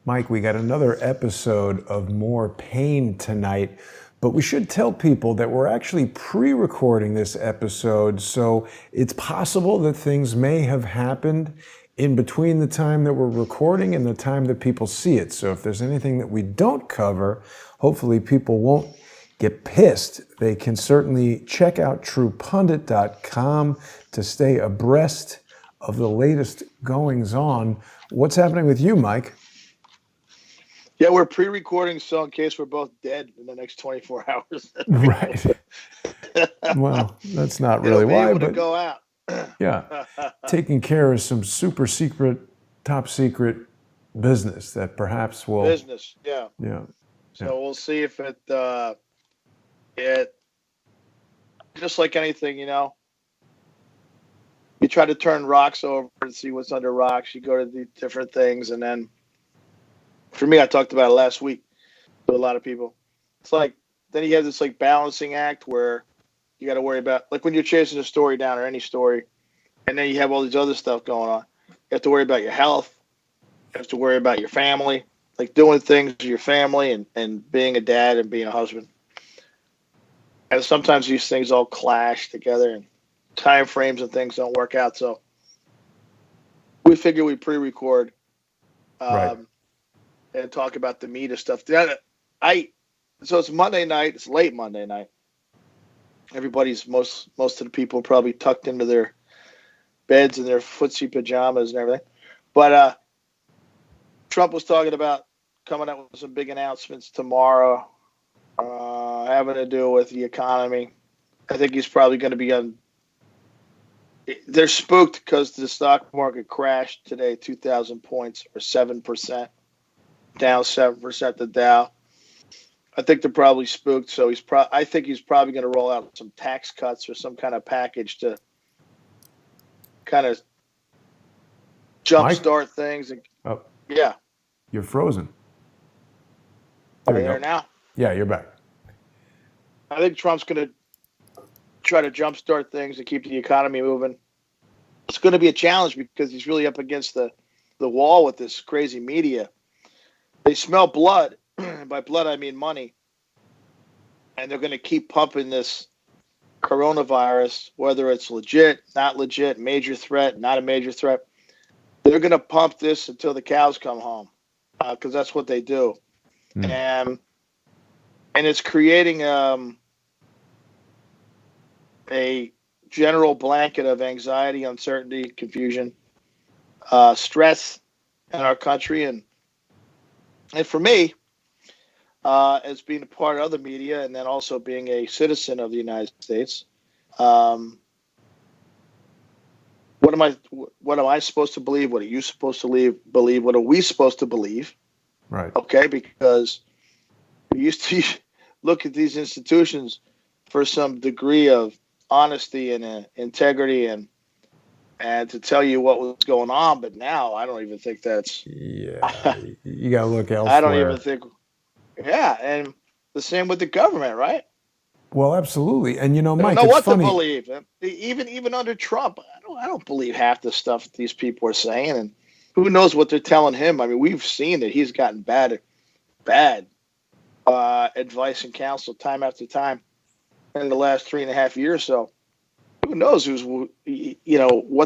Mike, we got another episode of More Pain tonight, but we should tell people that we're actually pre-recording this episode, so it's possible that things may have happened in between the time that we're recording and the time that people see it. So if there's anything that we don't cover, hopefully people won't get pissed. They can certainly check out truepundit.com to stay abreast of the latest goings-on. What's happening with you, Mike? Yeah, we're pre-recording, so in case we're both dead in the next 24 hours. Right. Well, that's not really why, able but to go out. yeah, taking care of some super secret, top secret business that perhaps will. Business, yeah. Yeah. So we'll see if it just like anything, you try to turn rocks over and see what's under rocks. You go to the different things, and then. For me, I talked about it last week with a lot of people. It's like, then you have this like balancing act where you got to worry about, like when you're chasing a story down or any story, and then you have all these other stuff going on. You have to worry about your health. You have to worry about your family, like doing things with your family and being a dad and being a husband. And sometimes these things all clash together and time frames and things don't work out. So we figure we pre-record. Right. And talk about the meat of stuff. So it's Monday night. It's late Monday night. Everybody's most of the people probably tucked into their beds in their footsie pajamas and everything. But Trump was talking about coming out with some big announcements tomorrow, having to do with the economy. I think he's probably going to be on. They're spooked because the stock market crashed today, 2,000 points or 7%. Down 7% the Dow. I think they're probably spooked, so I think he's probably going to roll out some tax cuts or some kind of package to kind of jumpstart things. Oh, yeah, you're frozen. Are you there now? Yeah, you're back. I think Trump's going to try to jumpstart things and keep the economy moving. It's going to be a challenge because he's really up against the wall with this crazy media. They smell blood. By blood, I mean money. And they're going to keep pumping this coronavirus, whether it's legit, not legit, major threat, not a major threat. They're going to pump this until the cows come home because that's what they do. And it's creating a general blanket of anxiety, uncertainty, confusion, stress in our country. And for me, as being a part of the media and then also being a citizen of the United States, what am I supposed to believe? What are you supposed to believe? What are we supposed to believe? Right. Okay, because we used to look at these institutions for some degree of honesty and integrity and to tell you what was going on, but now I don't even think that's. Yeah, you got to look elsewhere. I don't even think. Yeah, and the same with the government, right? Well, absolutely, and Mike, I don't know what funny. to believe. Even under Trump, I don't believe half the stuff these people are saying, and who knows what they're telling him. I mean, we've seen that he's gotten bad advice and counsel time after time in the last 3.5 years. So. Who knows what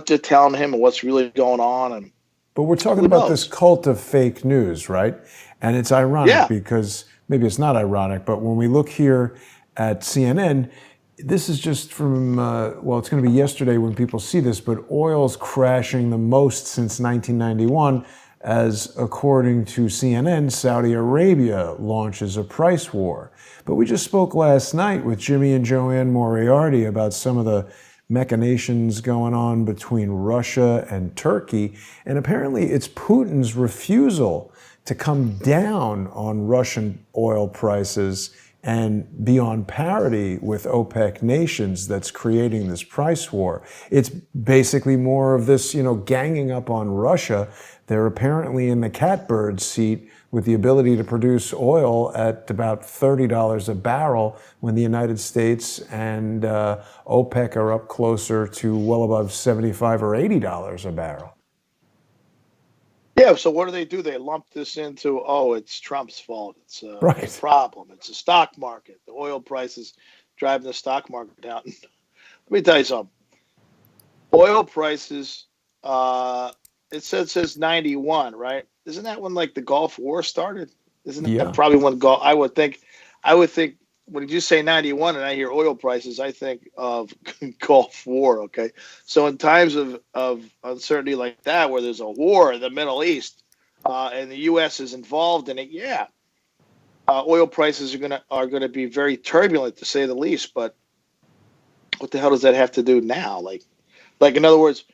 they're telling him and what's really going on. But we're talking about this cult of fake news, right? And it's ironic because maybe it's not ironic, but when we look here at CNN, this is just from, it's going to be yesterday when people see this, but oil's crashing the most since 1991 as, according to CNN, Saudi Arabia launches a price war. But we just spoke last night with Jimmy and Joanne Moriarty about some of the machinations going on between Russia and Turkey. And apparently it's Putin's refusal to come down on Russian oil prices and be on parity with OPEC nations that's creating this price war. It's basically more of this, ganging up on Russia. They're apparently in the catbird seat with the ability to produce oil at about $30 a barrel when the United States and OPEC are up closer to well above $75 or $80 a barrel. Yeah, so what do? They lump this into, oh, it's Trump's fault. It's a Right. problem. It's a stock market. The oil prices driving the stock market down. Let me tell you something. Oil prices, it says 91, right? Isn't that when like the Gulf War started? Isn't that Yeah. probably when I would think when you say 91 and I hear oil prices, I think of Gulf War, okay? So in times of uncertainty like that, where there's a war in the Middle East, and the U.S. is involved in it, yeah, oil prices are gonna be very turbulent to say the least. But what the hell does that have to do now? Like in other words,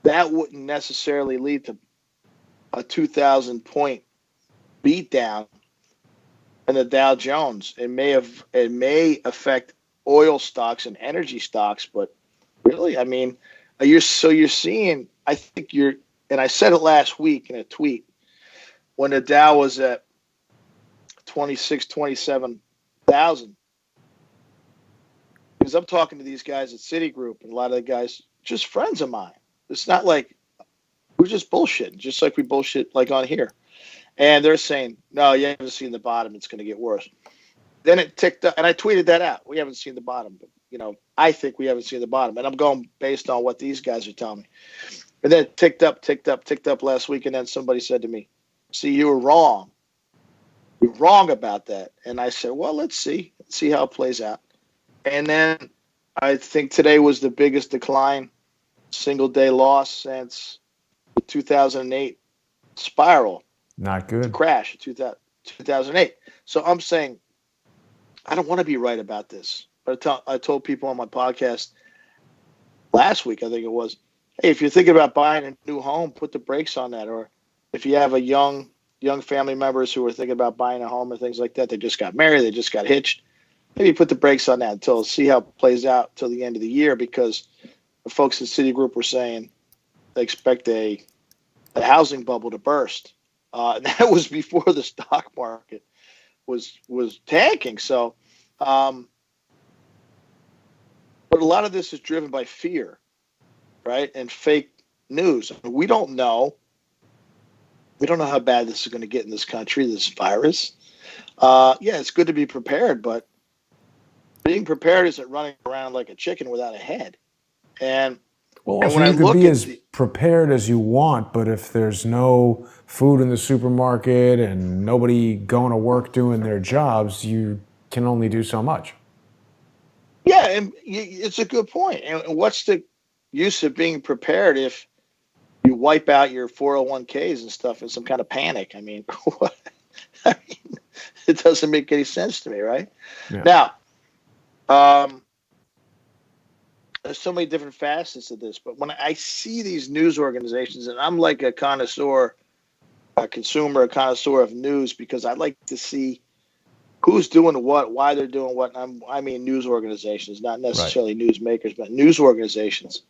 that wouldn't necessarily lead to a 2,000 point beatdown in the Dow Jones. It may affect oil stocks and energy stocks, but really, I mean, you're seeing. I think and I said it last week in a tweet when the Dow was at 27,000. Because I'm talking to these guys at Citigroup, and a lot of the guys, just friends of mine. It's not like we're just bullshitting, just like we bullshit like on here. And they're saying, no, you haven't seen the bottom. It's going to get worse. Then it ticked up, and I tweeted that out. We haven't seen the bottom, but I think we haven't seen the bottom, and I'm going based on what these guys are telling me. And then it ticked up last week, and then somebody said to me, "See, you were wrong. You're wrong about that." And I said, "Well, let's see how it plays out." And then I think today was the biggest decline, single day loss since the 2008 spiral. Not good. Crash 2008. So I'm saying I don't want to be right about this. But I told people on my podcast last week, I think it was, hey, if you're thinking about buying a new home, put the brakes on that. Or if you have a young family members who are thinking about buying a home or things like that, they just got married, they just got hitched, maybe put the brakes on that until see how it plays out till the end of the year, because the folks at Citigroup were saying they expect the housing bubble to burst. And that was before the stock market was tanking. So, but a lot of this is driven by fear, right? And fake news. We don't know. We don't know how bad this is going to get in this country, this virus. Yeah, it's good to be prepared, but being prepared isn't running around like a chicken without a head. And well, also you could be as prepared as you want, but if there's no food in the supermarket and nobody going to work doing their jobs, you can only do so much. Yeah, and it's a good point. And what's the use of being prepared if you wipe out your 401ks and stuff in some kind of panic? I mean, it doesn't make any sense to me, right? Yeah. Now, there's so many different facets of this, but when I see these news organizations, and I'm like a connoisseur, a consumer, a connoisseur of news, because I like to see who's doing what, why they're doing what. I mean news organizations, not necessarily newsmakers, but news organizations.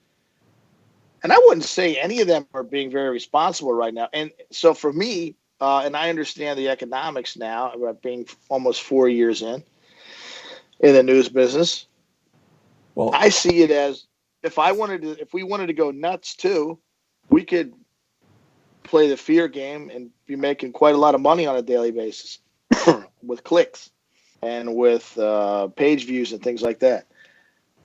And I wouldn't say any of them are being very responsible right now. And so for me, and I understand the economics now, about being almost 4 years in the news business. Well, I see it as if we wanted to go nuts too, we could play the fear game and be making quite a lot of money on a daily basis with clicks and with page views and things like that.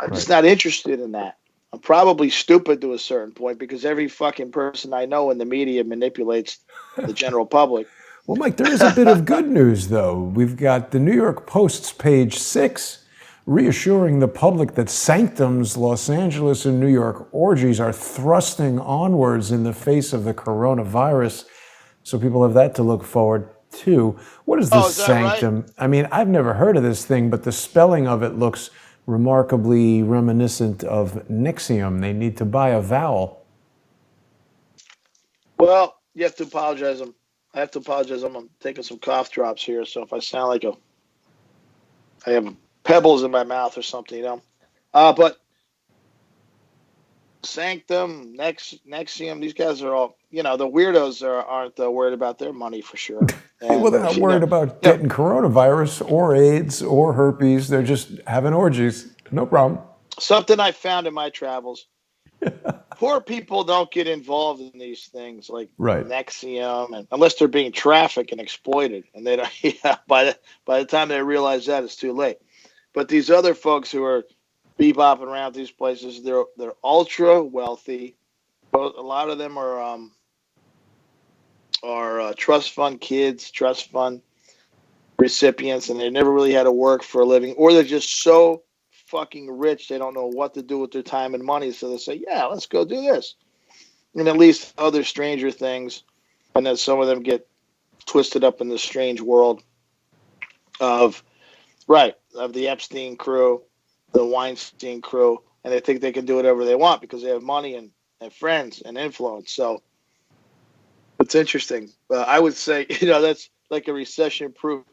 I'm just not interested in that. I'm probably stupid to a certain point because every fucking person I know in the media manipulates the general public. Well, Mike, there is a bit of good news, though. We've got the New York Post's page 6 reassuring the public that Sanctum's Los Angeles and New York orgies are thrusting onwards in the face of the coronavirus. So people have that to look forward to. What is this Sanctum? Right? I mean, I've never heard of this thing, but the spelling of it looks remarkably reminiscent of Nixium. They need to buy a vowel. Well, you have to apologize. I have to apologize. I'm taking some cough drops here, so if I sound like I have pebbles in my mouth or something, but Sanctum, Nexium, these guys are all, the weirdos aren't worried about their money for sure. And, well, they're not worried about getting coronavirus or AIDS or herpes. They're just having orgies. No problem. Something I found in my travels. poor people don't get involved in these things like right. Nexium, and unless they're being trafficked and exploited, and they don't. Yeah, by the time they realize that, it's too late. But these other folks who are bebopping around these places, they're ultra wealthy. A lot of them are trust fund kids, trust fund recipients, and they never really had to work for a living, or they're just so fucking rich they don't know what to do with their time and money, so they say, yeah, let's go do this, and at least other stranger things. And then some of them get twisted up in the strange world of the Epstein crew, the Weinstein crew, and they think they can do whatever they want because they have money and friends and influence. So it's interesting. I would say, that's like a recession-proof.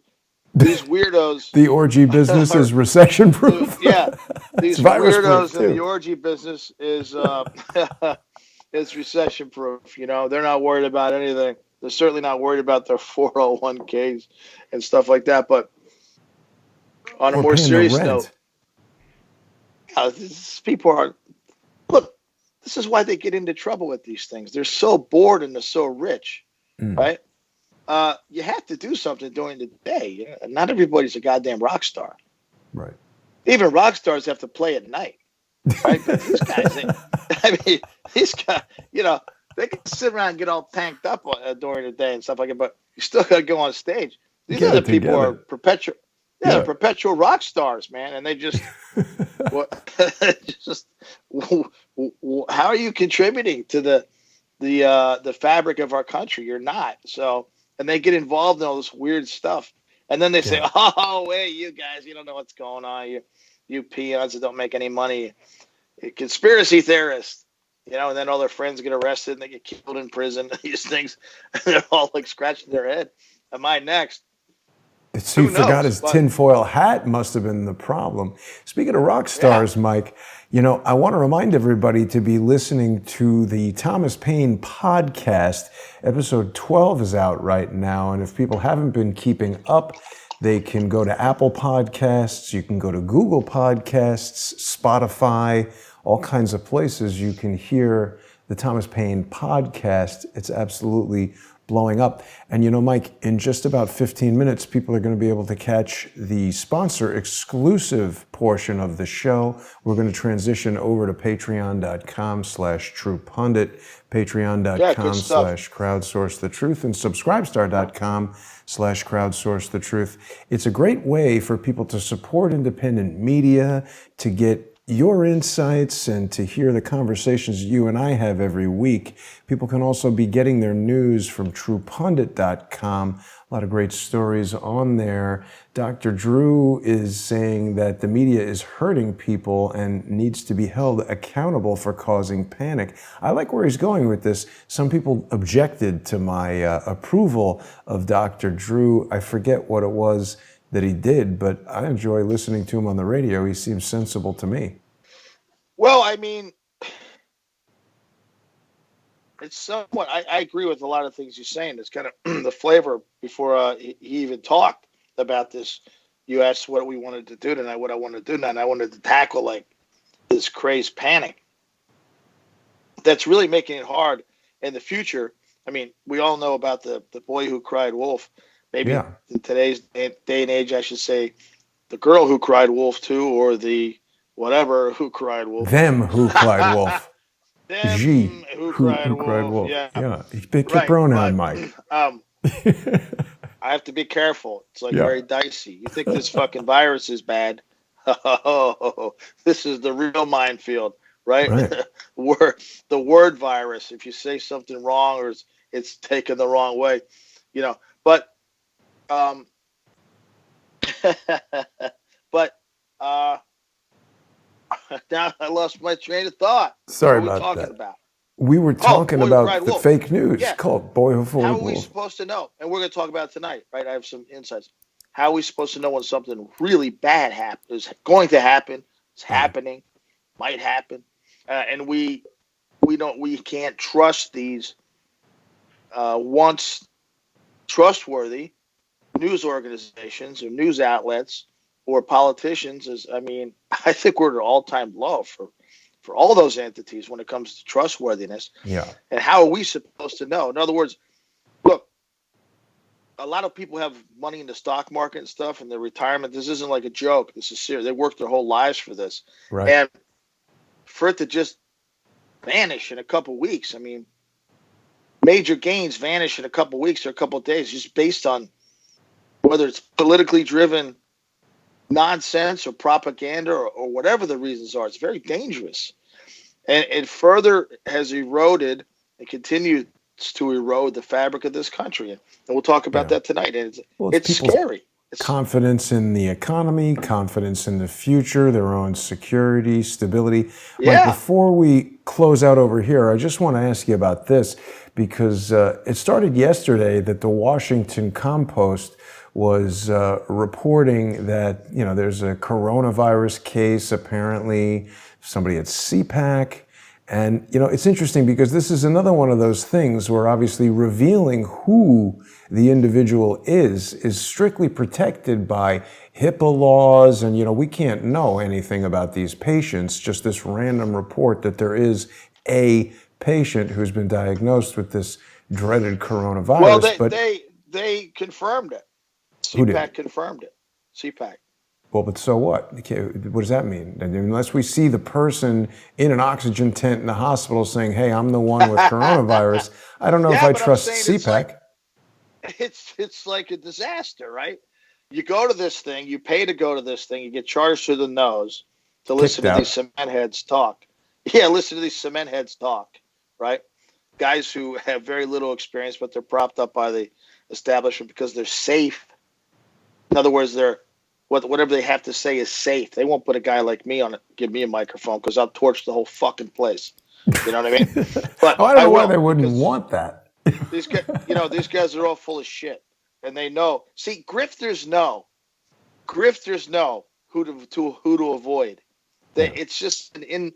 These weirdos. The orgy business is recession-proof. Yeah, these weirdos in the orgy business is is recession-proof. They're not worried about anything. They're certainly not worried about their 401ks and stuff like that. But on a more serious note, people are. Look, this is why they get into trouble with these things. They're so bored and they're so rich, right? You have to do something during the day. Not everybody's a goddamn rock star. Right. Even rock stars have to play at night. Right? But these guys, these guys, they can sit around and get all tanked up during the day and stuff like that, but you still got to go on stage. These other people are perpetual. Yeah, they're perpetual rock stars, man, and they just, how are you contributing to the fabric of our country? You're not. So, and they get involved in all this weird stuff, and then they say, "Oh, wait, you guys, you don't know what's going on. You peons that don't make any money, conspiracy theorists." And then all their friends get arrested and they get killed in prison. These things, and they're all like scratching their head. Am I next? He forgot his tinfoil hat must have been the problem. Speaking of rock stars, Mike, I want to remind everybody to be listening to the Thomas Paine podcast. Episode 12 is out right now. And if people haven't been keeping up, they can go to Apple Podcasts. You can go to Google Podcasts, Spotify, all kinds of places. You can hear the Thomas Paine podcast. It's absolutely blowing up. And Mike, in just about 15 minutes, people are going to be able to catch the sponsor exclusive portion of the show. We're going to transition over to patreon.com/truepundit, patreon.com/crowdsourcethetruth, and subscribestar.com/crowdsourcethetruth. It's a great way for people to support independent media, to get your insights and to hear the conversations you and I have every week. People can also be getting their news from truepundit.com. A lot of great stories on there. Dr. Drew is saying that the media is hurting people and needs to be held accountable for causing panic. I like where he's going with this. Some people objected to my approval of Dr. Drew. I forget what it was that he did, but I enjoy listening to him on the radio. He seems sensible to me. Well, I mean, it's somewhat, I agree with a lot of things he's saying. It's kind of the flavor before he even talked about this. You asked what we wanted to do tonight, what I wanted to do tonight, and I wanted to tackle like this crazed panic that's really making it hard in the future. I mean, we all know about the boy who cried wolf. Maybe in today's day and age, I should say the girl who cried wolf too, or the whatever who cried wolf. Them who cried wolf. Them who cried wolf. Yeah. Keep pronoun, Mike. I have to be careful. It's like very dicey. You think this fucking virus is bad? Oh, this is the real minefield, right? The word virus. If you say something wrong or it's taken the wrong way, But now I lost my train of thought. Sorry about that. We were talking about the fake news called Boy Who Cried Wolf. How are we supposed to know? And we're going to talk about it tonight, right? I have some insights. How are we supposed to know when something really bad is going to happen? It's happening, might happen, and we can't trust these once trustworthy news organizations or news outlets or politicians. I think we're at an all-time low for all those entities when it comes to trustworthiness. Yeah. And how are we supposed to know? In other words, look, a lot of people have money in the stock market and stuff, and their retirement. This isn't like a joke. This is serious. They worked their whole lives for this. Right. And for it to just vanish in a couple of weeks, I mean, major gains vanish in a couple of weeks or a couple of days, just based on whether it's politically driven nonsense or propaganda or whatever the reasons are. It's very dangerous. And it further has eroded and continues to erode the fabric of this country. And we'll talk about that tonight. And it's scary. Confidence in the economy, confidence in the future, their own security, stability. Mike, before we close out over here, I just want to ask you about this, because it started yesterday that the Washington Compost was reporting that, there's a coronavirus case, apparently, somebody at CPAC. And, it's interesting because this is another one of those things where obviously revealing who the individual is strictly protected by HIPAA laws. And, we can't know anything about these patients, just this random report that there is a patient who's been diagnosed with this dreaded coronavirus. Well, they confirmed it. CPAC confirmed it. CPAC. Well, but so what? What does that mean? Unless we see the person in an oxygen tent in the hospital saying, "Hey, I'm the one with coronavirus," I don't know if I trust CPAC. It's like a disaster, right? You go to this thing, you pay to go to this thing, you get charged through the nose to listen to these cement heads talk. Yeah, listen to these cement heads talk, right? Guys who have very little experience, but they're propped up by the establishment because they're safe. In other words, whatever they have to say is safe. They won't put a guy like me on it, give me a microphone, because I'll torch the whole fucking place. You know what I mean? But I don't know why they wouldn't want that. These guys are all full of shit, and they know. See, grifters know who to avoid. It's just an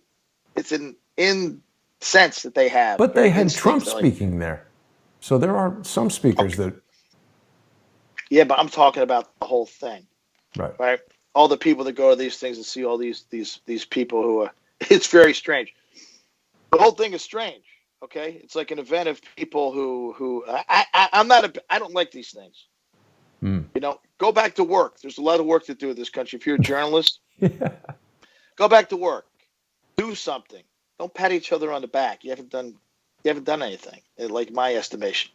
sense that they have. But they had Trump speaking there, so there are some speakers that. Yeah, but I'm talking about the whole thing. Right. All the people that go to these things and see all these people who are, it's very strange. The whole thing is strange. Okay. It's like an event of people who I don't like these things. Go back to work. There's a lot of work to do in this country. If you're a journalist, go back to work, do something. Don't pat each other on the back. You haven't done anything, like my estimation.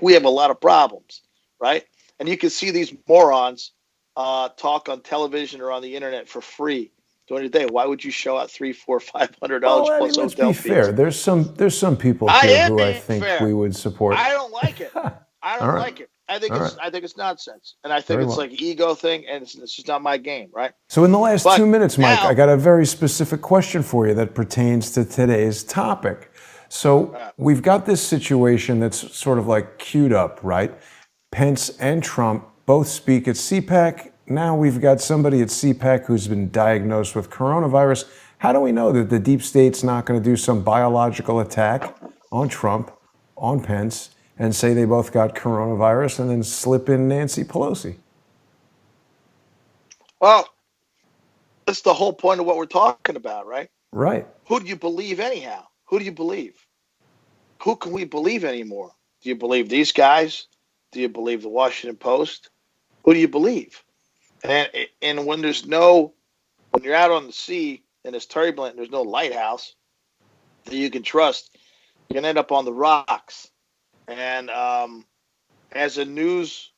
We have a lot of problems, right? And you can see these morons talk on television or on the internet for free during the day. Why would you show out $300, $400, $500 plus let's hotel be fees? fair. There's some people here who I think we would support. I don't like it. I don't like it. I think it's nonsense, and I think it's like an ego thing, and it's just not my game, right? So in the last 2 minutes, Mike, I got a very specific question for you that pertains to today's topic. So we've got this situation that's sort of like queued up, right? Pence and Trump both speak at CPAC. Now we've got somebody at CPAC who's been diagnosed with coronavirus. How do we know that the deep state's not going to do some biological attack on Trump, on Pence, and say they both got coronavirus and then slip in Nancy Pelosi? Well, that's the whole point of what we're talking about, right? Right. Who do you believe anyhow? Who do you believe? Who can we believe anymore? Do you believe these guys? Do you believe the Washington Post? Who do you believe? And when you're out on the sea and it's turbulent and there's no lighthouse that you can trust, you're going to end up on the rocks. And as a news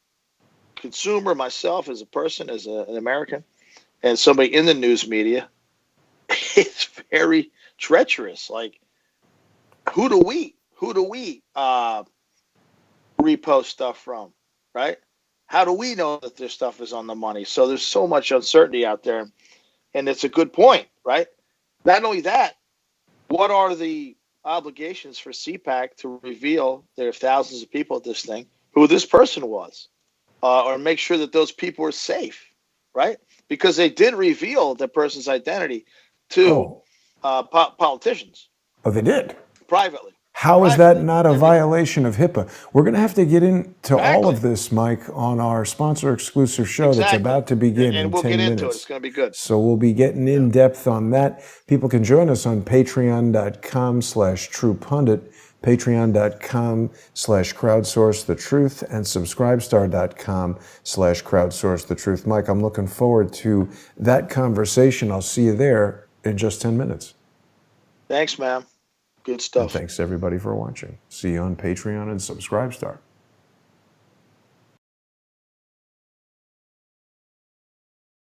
consumer myself, as a person, as an American, and somebody in the news media, it's very treacherous. Like, who do we repost stuff from, right? How do we know that this stuff is on the money? So there's so much uncertainty out there, and it's a good point, right? Not only that, what are the obligations for CPAC to reveal there are thousands of people at this thing who this person was, or make sure that those people are safe, right? Because they did reveal the person's identity to politicians. Oh, they did? Privately. How is that not a violation of HIPAA? We're going to have to get into all of this, Mike, on our sponsor exclusive show that's about to begin in 10 minutes. And we'll get into it. It's going to be good. So we'll be getting in depth on that. People can join us on patreon.com/truepundit, patreon.com/crowdsourcethetruth, and subscribestar.com/crowdsourcethetruth. Mike, I'm looking forward to that conversation. I'll see you there in just 10 minutes. Thanks, man. Good stuff. And thanks everybody for watching. See you on Patreon and Subscribestar.